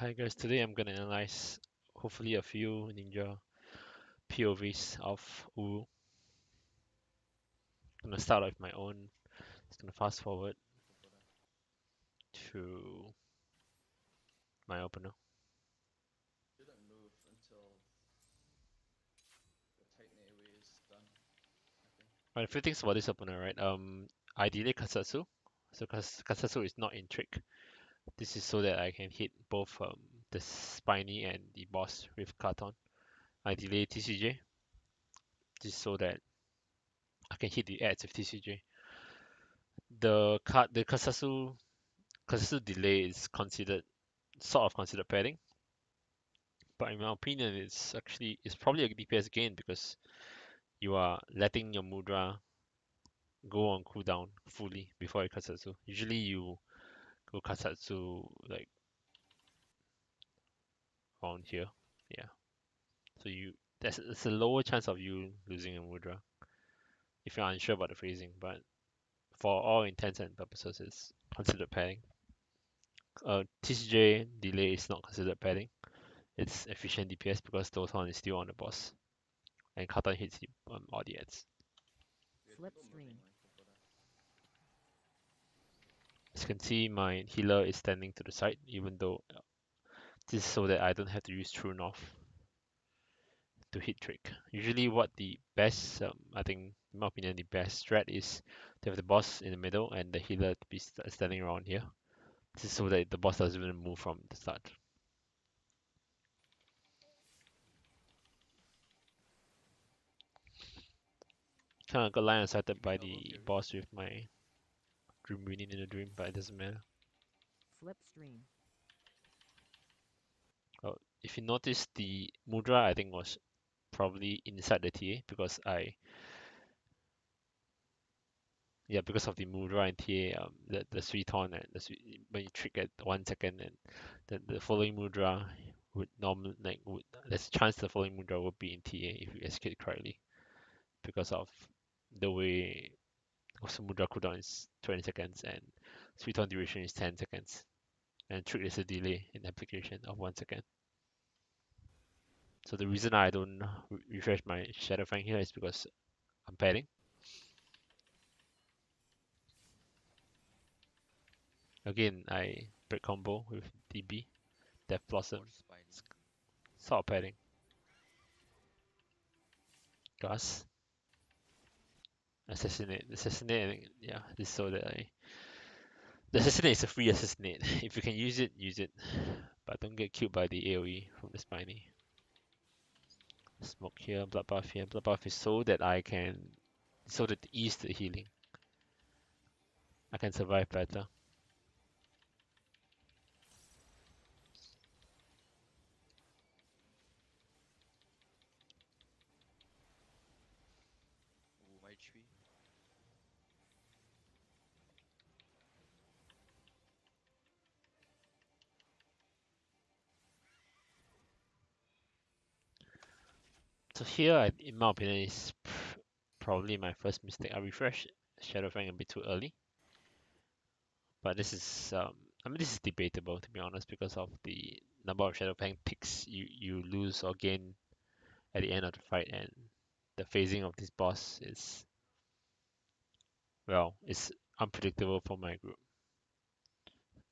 Hi guys, today I'm gonna analyze hopefully a few ninja POVs of UWU. I'm gonna start with my own. Just gonna fast forward to my opener. Shouldn't move until the tight AoE is done, I think. Right, a few things about this opener, right? Ideally Kasatsu. So Kasatsu is not in trick. This is so that I can hit both the spiny and the boss with Katon. Ideally TCJ. This is so that I can hit the ads with TCJ. The Kasatsu delay is considered padding. But in my opinion, it's probably a DPS gain because you are letting your Mudra go on cooldown fully before you Kasatsu. Usually you go Kasatsu like around here. Yeah. So it's a lower chance of you losing a Mudra if you're unsure about the phrasing, but for all intents and purposes it's considered padding. TCJ delay is not considered padding. It's efficient DPS because Doton is still on the boss and Katan hits you on all the ads. Slipstream. As you can see, my healer is standing to the side, even though this is so that I don't have to use True North to hit trick. Usually what the best, I think, in my opinion, the best strat is to have the boss in the middle and the healer to be standing around here. This is so that the boss doesn't even move from the start. Kind of got line of sighted by the boss with my Dream Winning in a Dream, but it doesn't matter. Slipstream. Oh, if you notice, the Mudra I think was probably inside the TA because of the Mudra and TA, the Suiton and when you trick at 1 second and the following Mudra would normally there's a chance the following Mudra would be in TA if you execute correctly because of the way also Mudra cooldown is 20 seconds and Suiton duration is 10 seconds and trick is a delay in application of 1 second. So the reason I don't refresh my Shadow Fang here is because I'm padding. Again, I break combo with DB, Death Blossom, sort of padding. Gus, assassinate, yeah, this so that the assassinate is a free assassinate. If you can use it, use it. But don't get killed by the AoE from the spiny. Smoke here, bloodbath here. Bloodbath is so that ease the healing. I can survive better. Ooh, my tree. So here, in my opinion, is probably my first mistake. I refreshed Shadowfang a bit too early. But this is debatable to be honest because of the number of Shadowfang picks you lose or gain at the end of the fight, and the phasing of this boss is, well, it's unpredictable for my group.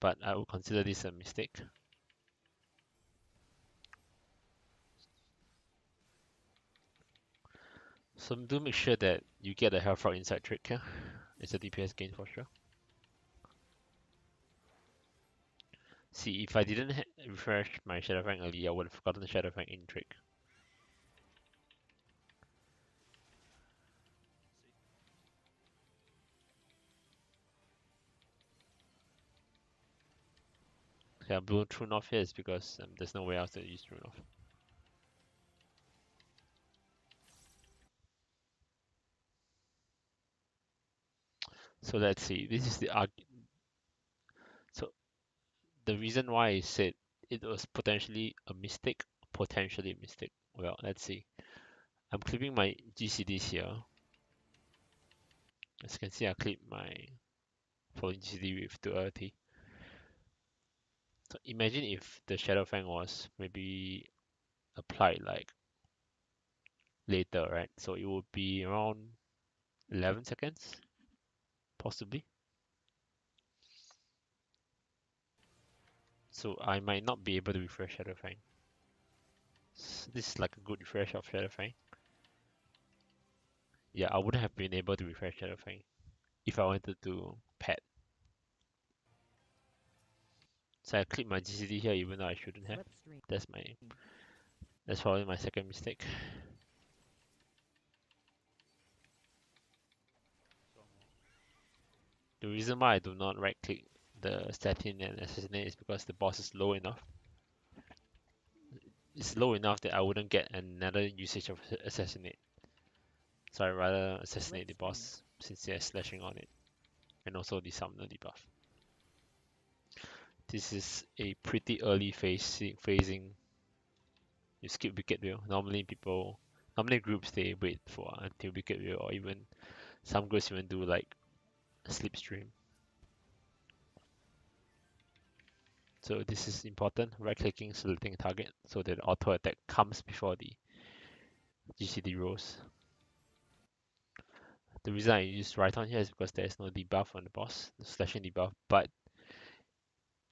But I would consider this a mistake. So do make sure that you get a health rock inside trick here. It's a DPS gain for sure. See, if I didn't refresh my Shadowfang early, I would have gotten the Shadowfang in trick. Okay, I'm blue True North here is because there's no way else to use True North. So let's see. This is so the reason why I said it was potentially a mistake. Well, let's see. I'm clipping my GCDs here. As you can see, I clip my following GCD with duality. So imagine if the Shadow Fang was maybe applied like later, right? So it would be around 11 seconds, possibly. So I might not be able to refresh Shadow Fang. This is like a good refresh of Shadow Fang. Yeah, I wouldn't have been able to refresh Shadow Fang if I wanted to pet. So I clicked my GCD here even though I shouldn't have. Slipstream. That's probably my second mistake. The reason why I do not right click the statin and assassinate is because the boss is low enough. It's low enough that I wouldn't get another usage of assassinate. So I rather assassinate the boss since they're slashing on it. And also the summoner debuff. This is a pretty early phasing. You skip Wicked Wheel. Normally groups they wait for until Wicked Wheel, or even some groups even do like a slipstream. So this is important. Right clicking, selecting target so that auto attack comes before the GCD rolls. The reason I use right on here is because there is no debuff on the boss, the slashing debuff, but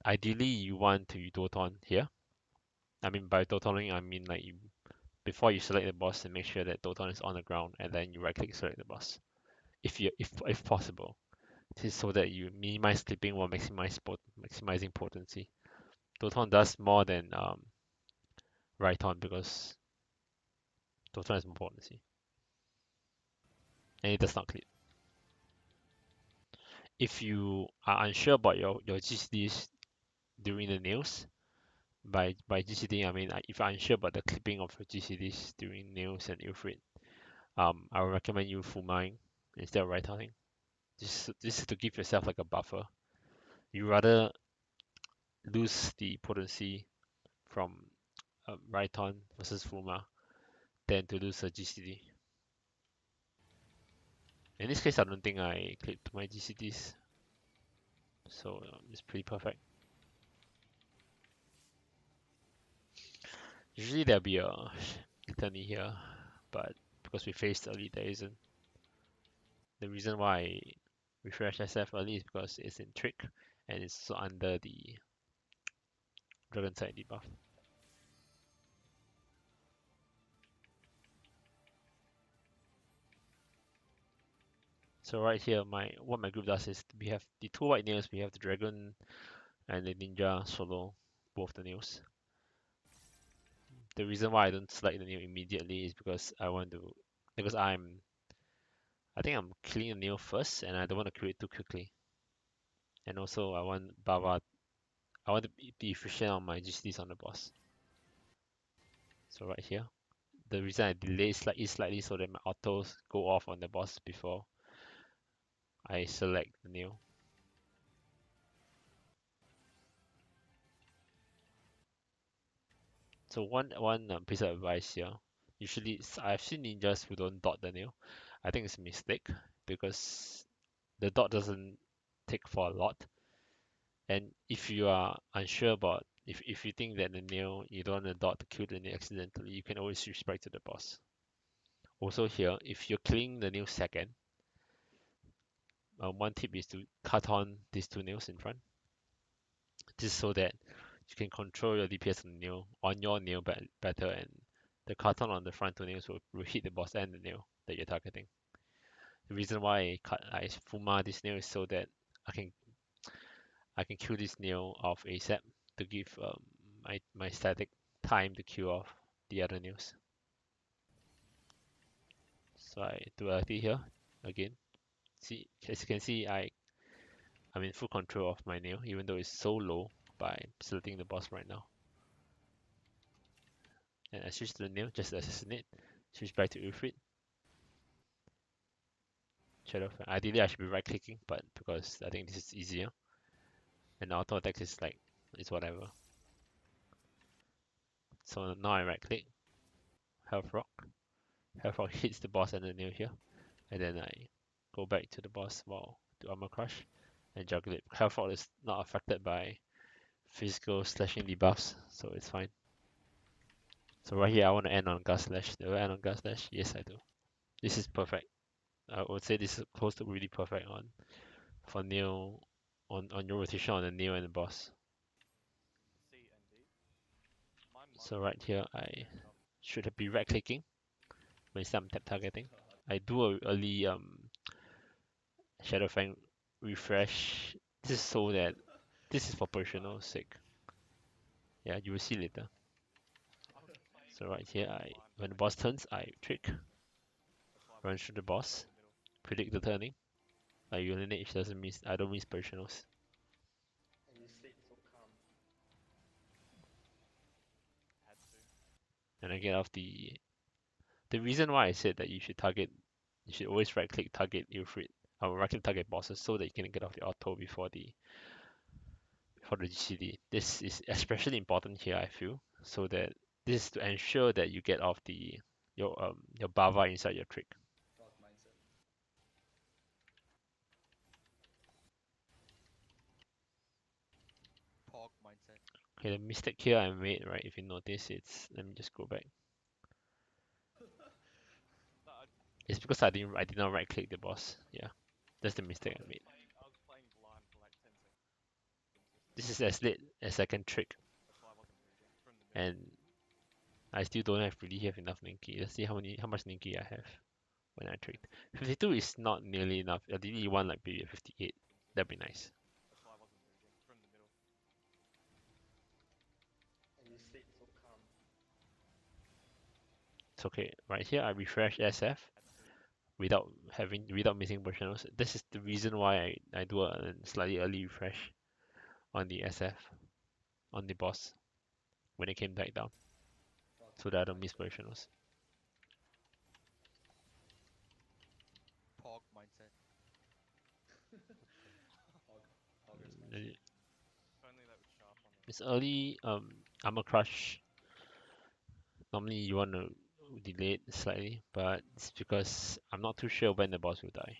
ideally you want to Doton here. I mean by Dotoning I mean like before you select the boss and make sure that Doton is on the ground and then you right click select the boss. If possible. This is so that you minimize clipping while maximizing potency. Doton does more than right on because Doton has more potency. And it does not clip. If you are unsure about your GCDs during the nails, by GCD I mean if you're unsure about the clipping of your GCDs during nails and Ilfrid, I would recommend you Fuming instead of right turning. This is to give yourself like a buffer. You rather lose the potency from right on versus Fuma than to lose a GCD. In this case, I don't think I clipped my GCDs, so it's pretty perfect. Usually there'll be a litany here, but because we faced early, there isn't. The reason why I refresh SF early is because it's in Trick and it's under the Dragon Side debuff. So right here, what my group does is we have the two white nails, we have the Dragon and the Ninja solo, both the nails. The reason why I don't select the nail immediately is because I think I'm killing the nail first and I don't want to kill it too quickly. And also I want to be efficient on my GCDs on the boss. So right here, the reason I delay is slightly so that my autos go off on the boss before I select the nail. So one piece of advice here. Usually I've seen ninjas who don't dot the nail. I think it's a mistake because the dot doesn't take for a lot. And if you are unsure about if you think that the nail you don't want the dot to kill the nail accidentally, you can always switch back to the boss. Also here, if you're killing the nail second, one tip is to cut on these two nails in front. This is so that you can control your DPS on your nail better, and the cut on the front two nails will hit the boss and the nail that you're targeting. The reason why I Fuma this nail is so that I can kill this nail off ASAP to give my static time to kill off the other nails. So I duality here again. See, as you can see, I'm in full control of my nail, even though it's so low by selecting the boss right now. And I switch to the nail, just assassinate. Switch back to Ulfrid. Shadow. Ideally, I should be right clicking, but because I think this is easier, and auto attack is like it's whatever. So now I right click, Health Rock. Health Rock hits the boss and the nail here, and then I go back to the boss while to Armor Crush and juggle it. Health Rock is not affected by physical slashing debuffs, so it's fine. So right here, I want to end on Gus Slash. Do I end on Gus Slash? Yes, I do. This is perfect. I would say this is close to really perfect on for Neil on your rotation on the Neil and the boss. C and D. My So monkey right here, I ended up should be right clicking when I'm tap targeting. God. I do a early Shadow Fang refresh. This is so that this is for personal sake. Yeah, you will see later. I was playing So right here, I blind when the black boss tensei. turns, I trick, That's why I run wasn't through the moving boss, from the middle. predict the turning. I urinate doesn't miss. I don't miss personals, And you stayed so calm. Had to. and I get off the. The reason why I said that you should always right click target Ilfrid, or right click target bosses so that you can get off the auto before the GCD. This is especially important here, I feel, so that this is to ensure that you get off your bava inside your trick. Dog mindset. Pork mindset. Okay, the mistake here I made, right? If you notice, it's let me just go back. No, It's because I did not right click the boss. Yeah, that's the mistake I made. I was playing blind for like 10 seconds just This then. is as late as I can trick, That's why I wasn't moving from the middle. and I still don't really have enough Ninki. Let's see how much Ninki I have when I tricked. 52 is not nearly enough. I really want like maybe a 58. That'd be nice. That's why I wasn't moving from the middle. And you stayed so calm. It's okay. Right here, I refresh SF Had to. without missing personals. This is the reason why I do a slightly early refresh on the SF on the boss when it came back down, Dog so that I don't miss mindset. personals. Pork mindset. Hog. Hoggers Uh, mindset. If only that was sharp on the. It's early armor crush. Normally you want to delay it slightly, but it's because I'm not too sure when the boss will die.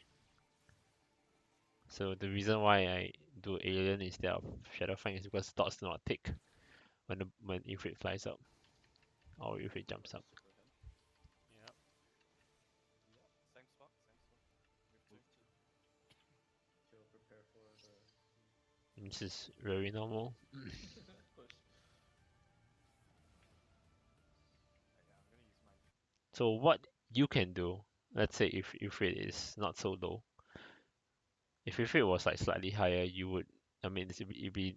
So the reason why I do alien instead of Shadow Fang is because dots do not tick when Ifrit flies up or Ifrit jumps up. Super him. Yeah. Same spot, same spot. Move to. She'll prepare for the This is very normal. Push. Yeah, I'm gonna use my. So what you can do, let's say if Ifrit is not so low, if Ifrit was like slightly higher, you would, I mean, it'd be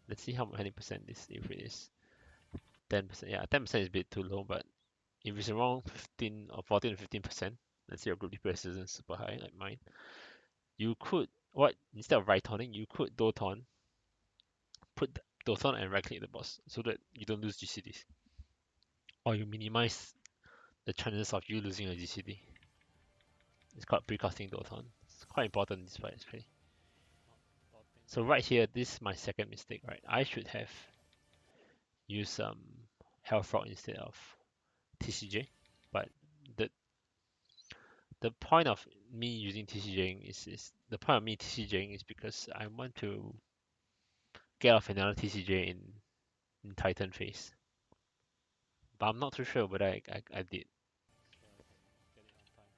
let's see how many percent this Ifrit is. 10%. Yeah, 10% is a bit too low, but if it's around 15 or 14 or 15%, let's say your group DPS isn't super high like mine, you could, what, instead of right toning, you could Doton, put Doton and right click the boss so that you don't lose GCDs. Or you minimize the chances of you losing a GCD. It's called precasting Doton. It's quite important in this fight, actually. So right here, this is my second mistake, right? I should have used Health Rock instead of TCJ, but the the point of me using TCJing is the point of me TCJing is because I want to get off another TCJ in Titan phase. But I'm not too sure whether I did. So I can get it on time.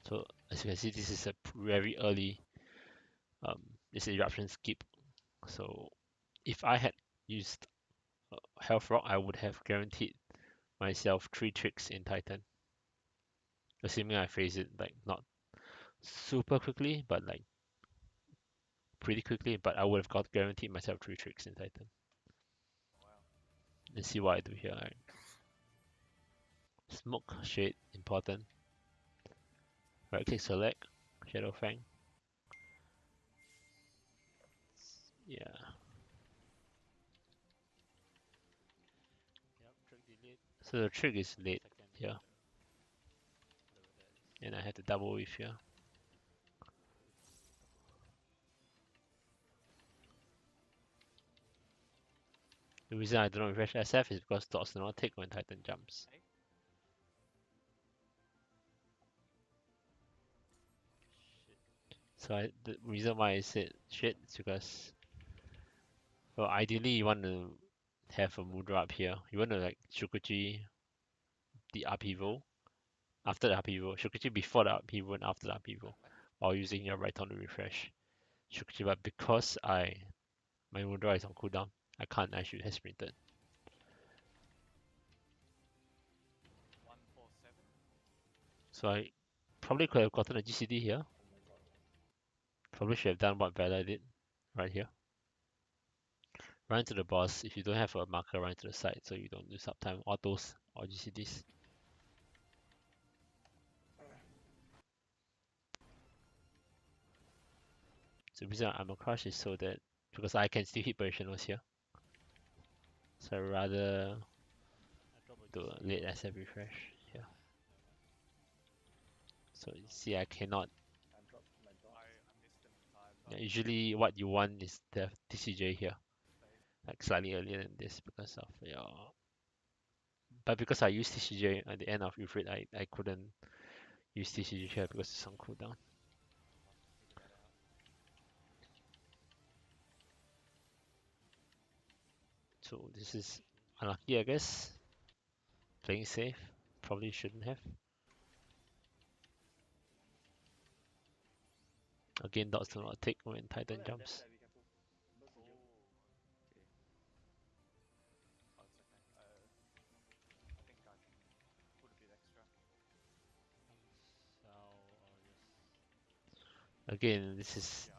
So as you can see, this is a very early this eruption skip. So if I had used Health Rock, I would have guaranteed myself 3 tricks in Titan. Assuming I phase it like not super quickly, but like pretty quickly, but I would have got guaranteed myself 3 tricks in Titan. Wow. Let's see what I do here. Right. Smoke, shade, important. Right click select, Shadow Fang. Yeah. Yep, trick delayed. So the trick is late here. And I have to double with here. The reason I don't refresh SF is because dots do not tick when Titan jumps. Hey. So the reason why I said shit is because Well, ideally you want to have a mudra up here. You want to like Shukuchi the upheaval after the upheaval. Shukuchi before the upheaval and after the upheaval, while using your right on to refresh Shukuchi. But because my mudra is on cooldown, I can't. I should have sprinted. 147. So I probably could have gotten a GCD here. Probably should have done what Vela did right here. Run to the boss. If you don't have a marker, run to the side so you don't lose uptime. Autos or GCDs. So the reason I'm a crush is so that because I can still hit positionals here. So I rather do a late SF refresh here. So you see I cannot. I dropped my I dots. missed them in time, Yeah, but usually what you want is the TCJ here. safe. Like slightly earlier than this because of your. But because I used TCJ at the end of Euphrates, I couldn't use TCJ here because it's on cooldown. I'll have to figure that out. So this is unlucky, I guess. Playing safe. Probably shouldn't have. Again, dots do not take when Titan Left jumps. side, be careful. Burst Oh, you. okay. Oh, it's okay. I think I can put a bit extra. Again, this is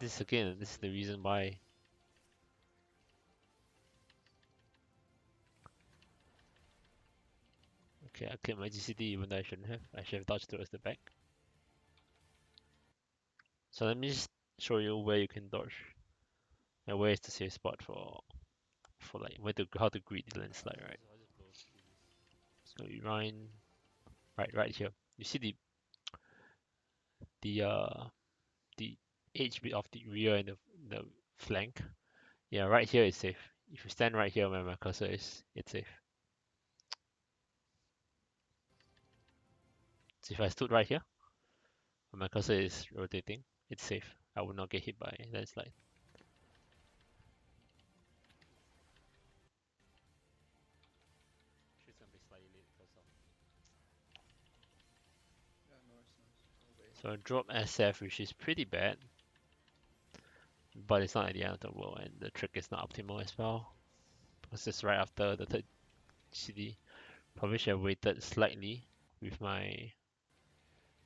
the reason why. Okay, I clicked my GCD even though I shouldn't have. I should have dodged towards the back. So let me just show you where you can dodge and where is the safe spot for like where to how to greet the landslide, right? So you run right here. You see the the edge bit of the rear and the flank. Yeah, right here is safe. If you stand right here where my cursor is, it's safe. So if I stood right here, where my cursor is rotating, it's safe. I will not get hit by landslide. Yeah, nice. No way. So I drop SF, which is pretty bad, but it's not at the end of the world, and the trick is not optimal as well. Because it's right after the third CD. Probably should have waited slightly with my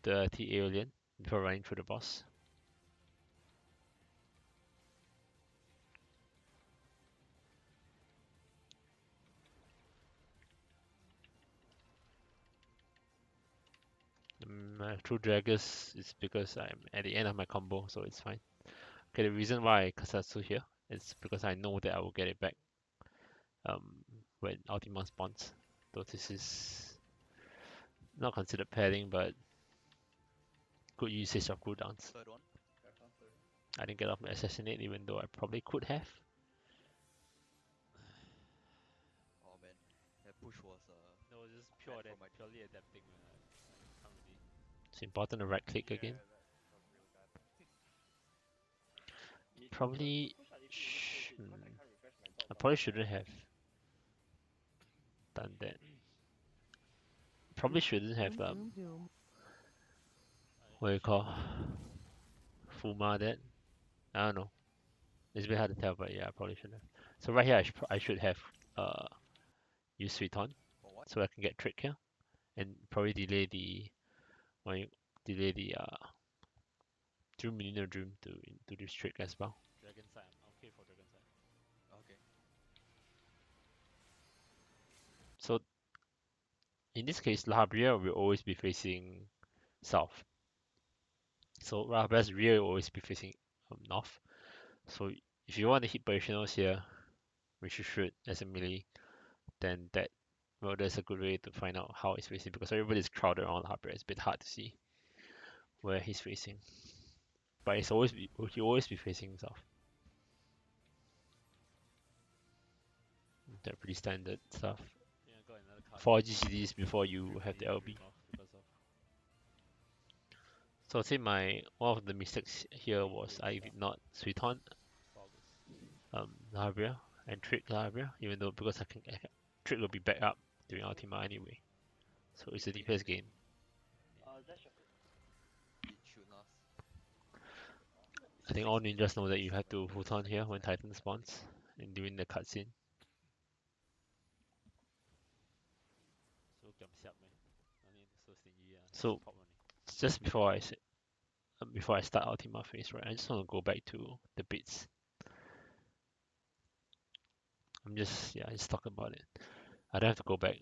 dirty alien before running through the boss. My true Dragus is because I'm at the end of my combo, so it's fine. Okay, the reason why I Kasatsu here is because I know that I will get it back when Ultima spawns. So this is not considered padding, but good usage of cooldowns. Third one. Third. I didn't get off my assassinate even though I probably could have. Oh man, that push was No, just bad for my purely adapting. It's important to right click again. that was really bad. Probably, Push, I need to refresh it because I can't refresh my dots. I probably shouldn't have done that. Probably shouldn't have Doom, doom. what do you call Fuma that. I don't know. It's a bit hard to tell, but yeah, I probably shouldn't have. So right here, I should have used Suiton For what? so I can get trick here, and probably delay the delay the Dream Millennial Dream to this trick as well. Dragon side, I'm okay for dragon side. Okay. So in this case, La Habrea will always be facing south. So La Habrea's rear will always be facing north. So if you want to hit positionals here, which you should as a melee, then that's a good way to find out how he's facing because everybody's crowded around Harper. It's a bit hard to see where he's facing. But he'll always be facing south. They're pretty standard stuff. For GCDs before you have the LB. So I think one of the mistakes here was I did not Suiton Harvia. and trick Labria, even though because trick will be back up during Ultima anyway. So it's a DPS game. It should last. I think all ninjas know that you have to hold on here when Titan spawns and during the cutscene. So just before I start Ultima phase, right? I just want to go back to the bits. I just talk about it. I don't have to go back.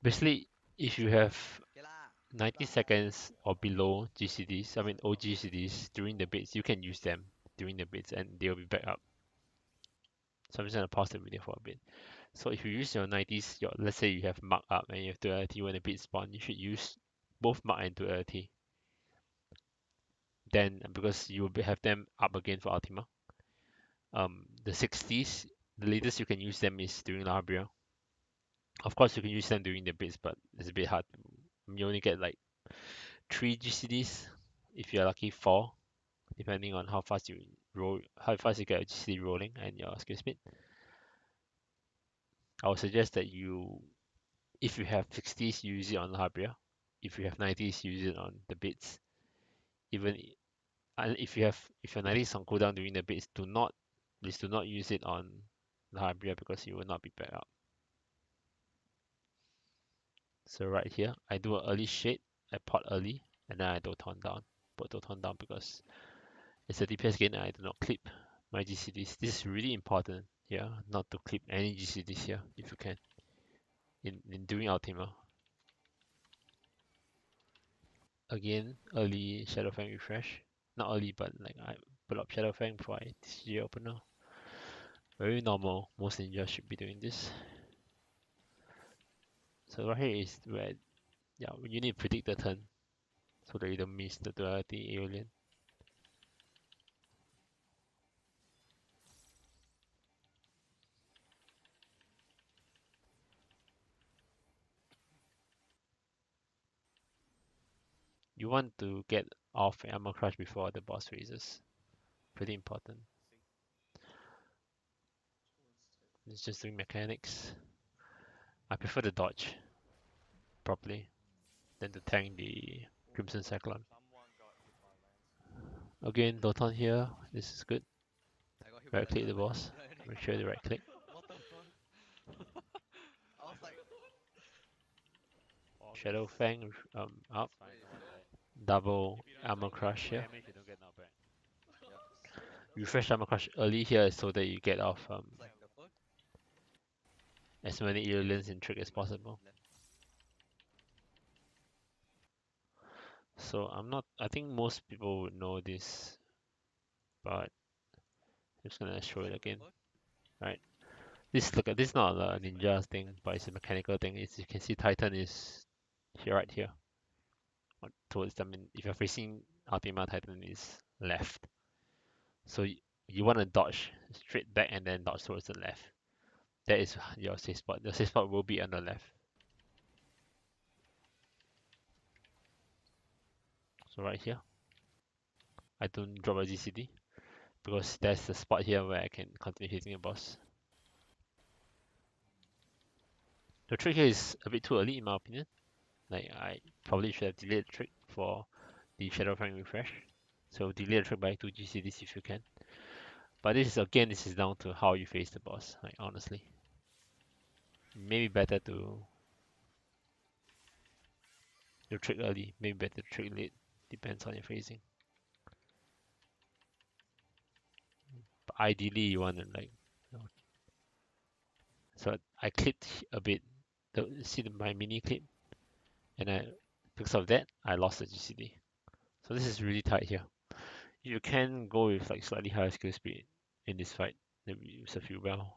Basically, if you have Okay lah. 90 seconds or below GCDs, I mean OGCDs during the bits, you can use them during the bits and they'll be back up. So I'm just gonna pause the video for a bit. So if you use your 90s, let's say you have mark up and you have duality when the bits spawn, you should use both mark and duality. Then because you will have them up again for Ultima. The 60s, the latest you can use them is during Labria. Of course, you can use them during the bits, but it's a bit hard. You only get like 3 GCDs, if you're lucky 4, depending on how fast you roll, how fast you get a GCD rolling and your skill speed. I would suggest that if you have 60s, you use it on Labria. If you have 90s, use it on the bits. Even if your 90s on cooldown during the bits, please do not use it on Labria because you will not be back up. So right here, I do an early shade, I pot early, and then I Doton down. Put Doton down because it's a DPS game and I do not clip my GCDs. This is really important here, not to clip any GCDs here if you can. In doing Ultima. Again, early Shadowfang refresh. Not early, but like I put up Shadowfang before I TCG opener. Very normal. Most ninjas should be doing this. So right here is where you need to predict the turn so that you don't miss the duality alien. You want to get off Armor Crush before the boss raises. Pretty important. It's just doing mechanics. I prefer the dodge properly than to tank the Crimson Cyclone. Someone got hit by lance. Again, Doton here. This is good. I got hit by Right click the lance. boss. Make sure the right click. What the fuck? I was like, Shadow Fang up. wait, is it? Double Armor Crush here. Yep. Refresh Armor Crush early here so that you get off It's like the fuck? as many aliens in trick as possible. Left. So I think most people would know this, but I'm just gonna show It's it like the again. fuck? Right. This is not a ninja thing, but it's a mechanical thing. You can see Titan is here, right here. Towards if you're facing Ultima, Titan is left. So you want to dodge straight back and then dodge towards the left. That is your safe spot. The safe spot will be on the left. So right here, I don't drop a GCD because that's the spot here where I can continue hitting the boss. The trick here is a bit too early in my opinion. Like I probably should have delayed the trick for the Shadowfang refresh. So delay the trick by 2 GCDs if you can. But this is down to how you face the boss, like honestly. Maybe better to trick early, maybe better to trick late. Depends on your phasing. But ideally you want to so I clipped a bit. See my mini clip, and because of that I lost the GCD. So this is really tight here. You can go with like slightly higher skill speed in this fight. That will serve you well.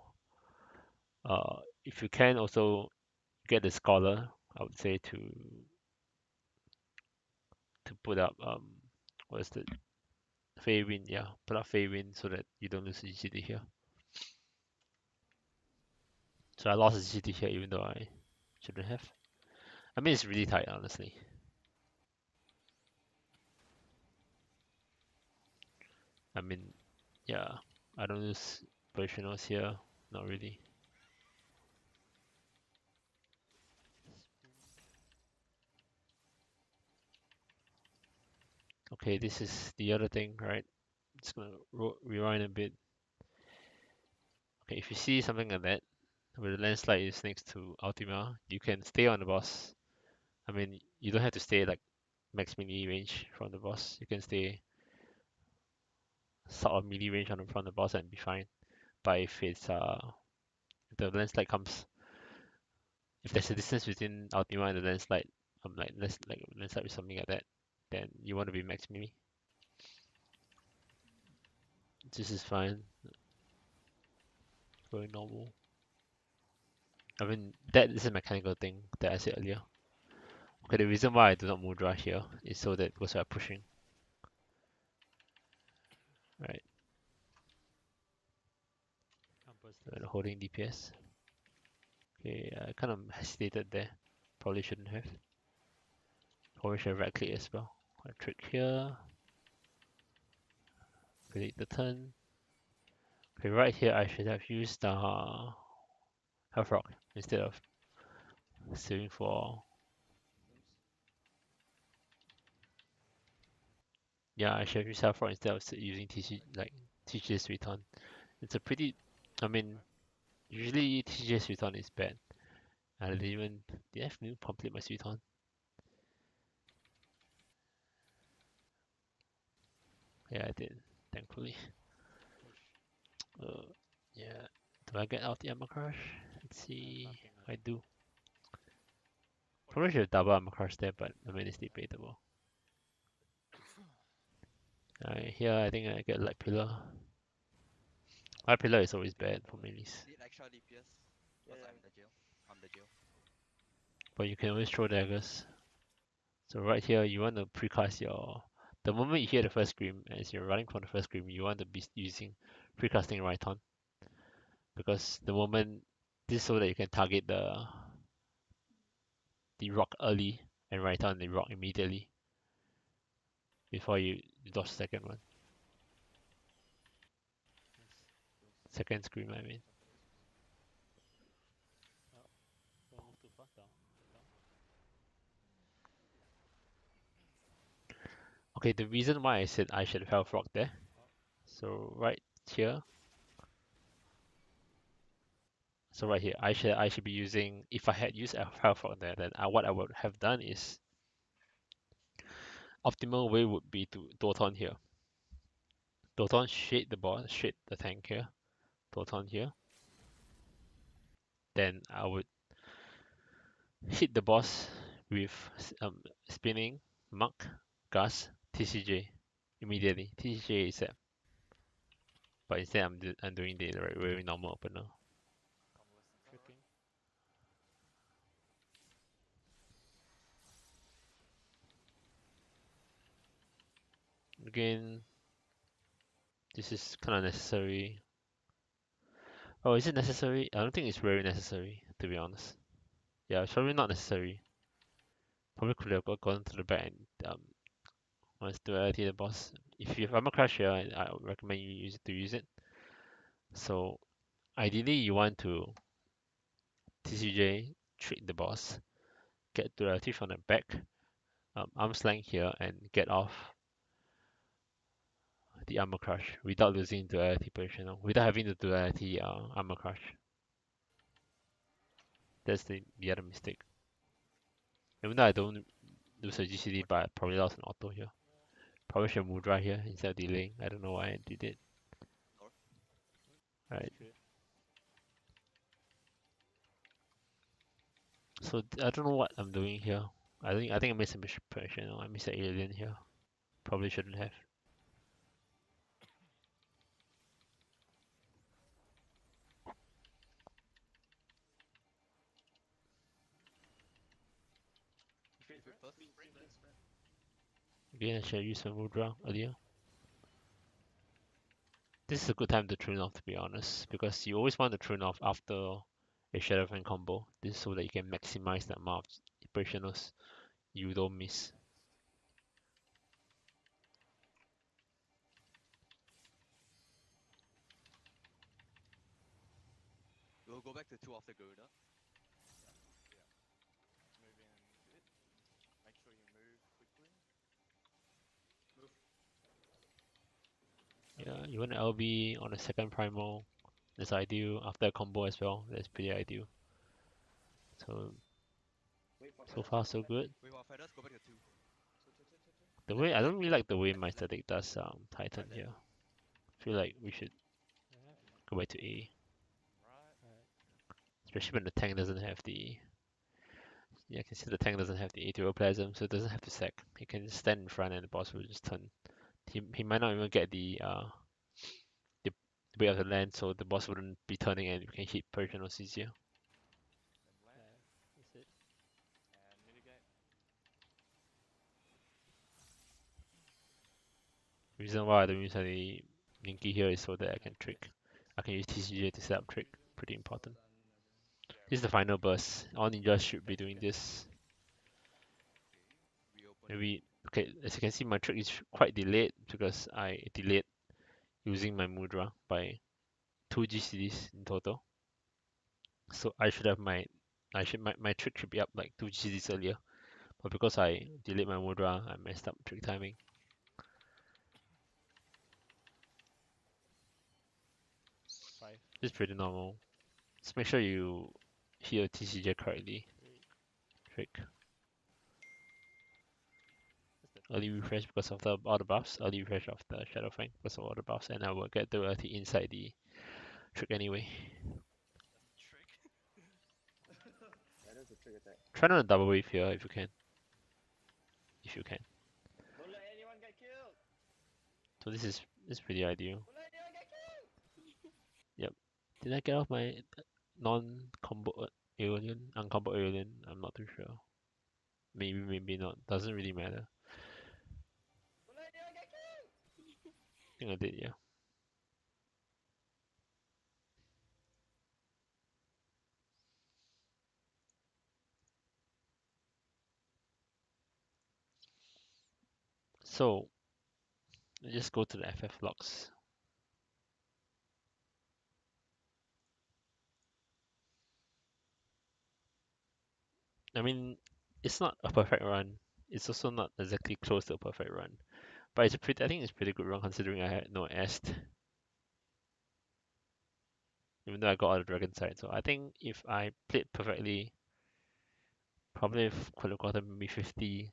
If you can also get the scholar, I would say to put up what is the Fey Wind, yeah, put up Fey Wind so that you don't lose the GCD here. So I lost the GCD here even though I shouldn't have. I mean it's really tight honestly. I mean, yeah, I don't use positionals here, not really. Okay, this is the other thing, right? Just gonna rewind a bit. Okay, if you see something like that, where the landslide is next to Ultima, you can stay on the boss. I mean, you don't have to stay like max melee range from the boss. You can stay sort of melee range on the front of the boss and be fine. But if the landslide comes, if there's a distance between Ultima and the landslide, like landslide with something like that, then you want to be max melee. This is fine, going normal. I mean, that is a mechanical thing that I said earlier. Okay, the reason why I do not Mudra here is so that because we are pushing, right? And holding DPS. Okay, I kind of hesitated there. Probably shouldn't have. Probably should have right click as well. A trick here. Predict the turn. Okay, right here I should have used Health Rock instead of saving for. Yeah, I should have used Health Rock instead of using TGS return. It's a pretty. I mean, usually TGS return is bad. I didn't even. Did I even complete my return? Yeah, I did. Thankfully. Yeah. Do I get out the armor crush? Let's see. I do. Probably should have double armor crush there, but I mean it's debatable. Here I think I get light pillar. Light pillar is always bad for melees. Need extra DPS because I'm the jail. I'm the jail. But you can always throw daggers. So right here you want to precast your. The moment you hear the first scream, as you're running from the first scream, you want to be using precasting right on. Because the moment this is so that you can target the rock early and right on the rock immediately before you dodge the second one. Second scream, I mean. Okay, the reason why I said I should have health rock there. So right here. So right here, I should be using. If I had used a health rock there, then what I would have done is optimal way would be to Doton here. Doton shade the boss, shade the tank here. Doton here. Then I would hit the boss with spinning, mark, gas, TCJ immediately. TCJ is but instead I'm doing the very normal opener. Again, this is kind of necessary. Oh, is it necessary? I don't think it's very necessary, to be honest. Yeah, it's probably not necessary. Probably could have gone to the back and once duality the boss. If you have armor crush here, I would recommend you use it. So ideally you want to TCJ trick the boss, get duality from the back, arm slang here, and get off the armor crush without losing duality position, without having the duality armor crush. That's the other mistake. Even though I don't lose a GCD, but I probably lost an auto here. Probably should Mudra here instead of delaying. I don't know why I did it. North. Right. So I don't know what I'm doing here. I think I missed a mission pressure. I missed an alien here. Probably shouldn't have. Shoot first. Spring. Again, I should have used my Mudra earlier. This is a good time to tune off, to be honest, because you always want to tune off after a Shadow Fan combo. This is so that you can maximize the amount of operationals you don't miss. go back to 2 after Garuda. Yeah. Move in into it. Make sure you move quickly. Move. Yeah, you want LB on the second primal. That's ideal. After a combo as well, that's pretty ideal. So Wait for so feathers, far wait for so feathers. good. Wait for feathers, go back to 2. The Left, way I left, don't really like the way my left, left. static does Titan Right there. here. Feel like we should go back to A, Right. especially when the tank doesn't have the. Yeah, I can see the tank doesn't have the Aetherplasm, so it doesn't have to sack. He can just stand in front and the boss will just turn. He might not even get the weight of the land, so the boss wouldn't be turning and you can hit Persian or easier. Then left. That's it. And mitigate. Reason why I don't use any Ninki here is so that I can trick. I can use TCJ to set up trick. Pretty Well important. done, Adam. Yeah, This is the final burst. All ninjas should be doing this. okay. Reopen. Maybe okay, as you can see my trick is quite delayed because I delayed using my Mudra by 2 GCDs in total. So I should have my trick should be up like 2 GCDs earlier. But because I delayed my Mudra, I messed up trick timing. It's pretty normal. Just make sure you hear TCJ correctly. Trick. Early refresh because of all the buffs. Early refresh of the Shadow Fang because of all the buffs, and I will get the ability inside the trick anyway. Trick. Yeah, that's a trick attack. Try not to double wave here if you can. If you can. Don't let anyone get killed! So this is pretty ideal. Don't let anyone get killed! Yep. Did I get off my non-combo alien, uncombo alien? I'm not too sure. Maybe, maybe not. Doesn't really matter. Don't let anyone get killed! I think I did, yeah. So let's just go to the FF logs. I mean, it's not a perfect run. It's also not exactly close to a perfect run. But it's a pretty, I think it's a pretty good run considering I had no est. Even though I got all the dragon side. So I think if I played perfectly, probably if could have gotten maybe 50,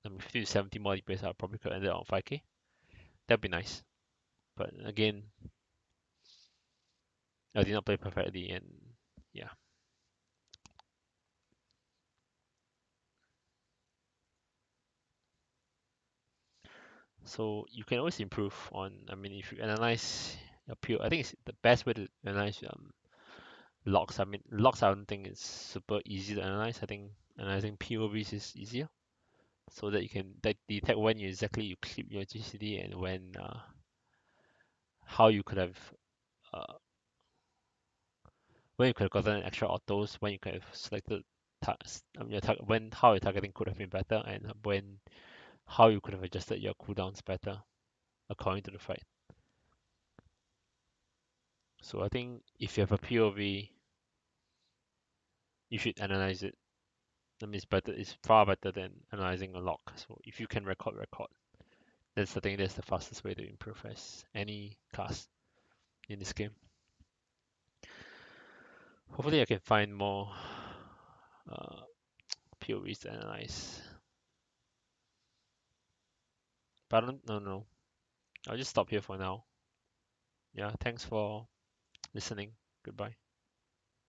I mean 50 to 70 more DPS, I probably could have ended on 5k. That'd be nice. But again, I did not play perfectly and yeah. So you can always improve on, I mean, if you analyze your PO, I think it's the best way to analyze logs. I mean, logs I don't think is super easy to analyze. I think analyzing POVs is easier, so that you can detect when you exactly you clip your GCD and when how you could have uh, when you could have gotten extra autos, when you could have selected when how your targeting could have been better, and when how you could have adjusted your cooldowns better according to the fight. So I think if you have a POV, you should analyze it. That means better. It's far better than analyzing a log. So if you can record. That's the thing. That's the fastest way to improve as any class in this game. Hopefully, I can find more uh, POVs to analyze. But I don't. No. I'll just stop here for now. Yeah. Thanks for listening. Goodbye.